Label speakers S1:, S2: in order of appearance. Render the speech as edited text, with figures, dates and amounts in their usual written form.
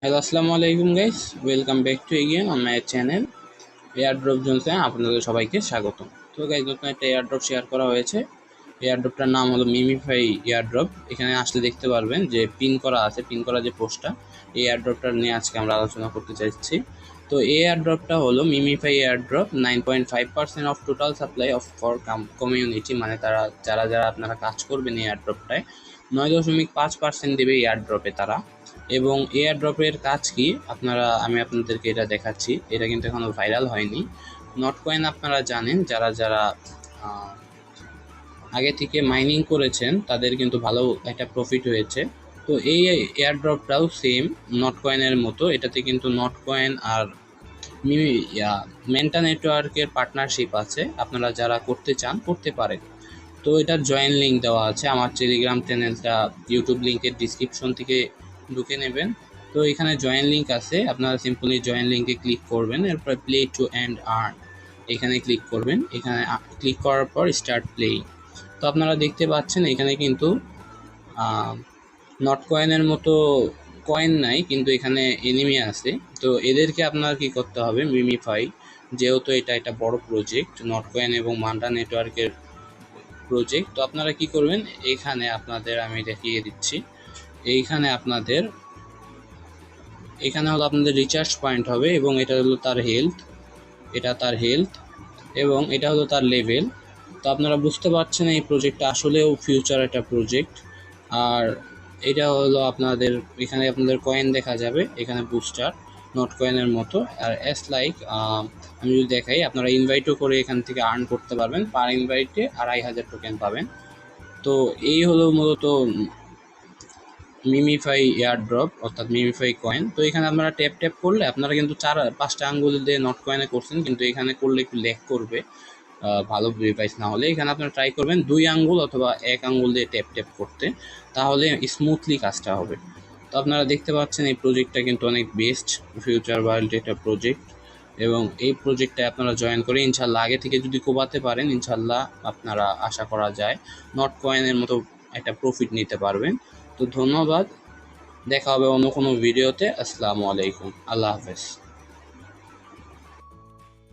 S1: Hello, আসসালামু আলাইকুম guys. Welcome back to again on my channel airdrop জোনসে আপনাদের সবাইকে স্বাগত। তো গাইস, নতুন একটা এয়ারড্রপ শেয়ার করা হয়েছে। এয়ারড্রপটার নাম হলো মিমিফাই এয়ারড্রপ। এখানে আসলে দেখতে পারবেন যে পিন করা আছে, পিন করা যে পোস্টটা, এই এয়ারড্রপটা নিয়ে আজকে আমরা আলোচনা করতে চাইছি। তো এই এয়ারড্রপটা হলো MemeFi airdrop 9.5% of total supply of for community, মানে তারা যারা যারা আপনারা কাজ করবেন এই এয়ারড্রপটায় 9.5% দেবে এয়ারড্রপে তারা। এবং এয়ারড্রপের কাজ কি আমি আপনাদেরকে এটা দেখাচ্ছি। এটা কিন্তু এখনো ভাইরাল হয়নি। নট কয়েন আপনারা জানেন, যারা যারা আগে থেকে মাইনিং করেছেন তাদের কিন্তু ভালো একটা প্রফিট হয়েছে। তো এই এয়ারড্রপটাও সেম নট কয়েনের মতো। এটাতে কিন্তু নট কয়েন আর মেন্টা নেটওয়ার্কের পার্টনারশিপ আছে। আপনারা যারা করতে চান করতে পারেন। তো এটার জয়েন লিঙ্ক দেওয়া আছে, আমার টেলিগ্রাম চ্যানেলটা ইউটিউব লিঙ্কের ডিসক্রিপশন থেকে ঢুকে নেবেন। তো এখানে জয়েন লিঙ্ক আছে, আপনারা সিম্পলি জয়েন লিঙ্কে ক্লিক করবেন, এরপর প্লে টু এন্ড আর্ন এখানে ক্লিক করবেন। এখানে ক্লিক করার পর স্টার্ট প্লেইং। তো আপনারা দেখতে পাচ্ছেন এখানে কিন্তু নট কয়েনের মতো কয়েন নাই, কিন্তু এখানে এনিমি আছে। তো এদেরকে আপনার কি করতে হবে, মিমিফাই যেহেতু এটা একটা বড় প্রজেক্ট, নট কয়েন এবং মান্ডা নেটওয়ার্কের প্রজেক্ট, তো আপনারা কি করবেন, এখানে আপনাদের আমি দেখিয়ে দিচ্ছি। এখানে হলো আপনাদের রিচার্জ পয়েন্ট হবে, এবং এটা হলো তার হেলথ, এটা তার হেলথ, এবং এটা হলো তার লেভেল। তো আপনারা বুঝতে পারছেন এই প্রজেক্টটা আসলেও ফিউচার একটা প্রজেক্ট। আর এটা হলো আপনাদের, এখানে আপনাদের কয়েন দেখা যাবে, এখানে বুস্টার নট কয়েনের মতো। আর আমি যদি দেখাই, আপনারা ইনভাইটও করে এখান থেকে আর্ন করতে পারবেন। পার ইনভাইটে 2500 টোকেন পাবেন। তো এই হলো মূলত মিমিফাই এয়ারড্রপ, অর্থাৎ মিমিফাই কয়েন। তো এখানে আপনারা ট্যাপ ট্যাপ করলে, আপনারা কিন্তু 4-5টা আঙ্গুল দিয়ে নট কয়েনে করছেন, কিন্তু এখানে করলে একটু ল্যাগ করবে ভালো ডিভাইস না হলে। এখানে আপনারা ট্রাই করবেন 2 আঙ্গুল অথবা 1 আঙ্গুল দিয়ে ট্যাপ ট্যাপ করতে, তাহলে স্মুথলি কাজটা হবে। তো আপনারা দেখতে পাচ্ছেন এই প্রজেক্টটা কিন্তু অনেক বেস্ট, ফিউচার ওয়ার্ল্ড একটা প্রজেক্ট। এবং এই প্রজেক্টে আপনারা জয়েন করে ইনশাল্লাহ আগে থেকে যদি কোবাতে পারেন, ইনশাল্লাহ আপনারা আশা করা যায় নট কয়েনের মতো একটা প্রফিট নিতে পারবেন। তো ধন্যবাদ, দেখা হবে অন্য কোনো ভিডিওতে। আসসালামু আলাইকুম, আল্লাহ হাফেজ।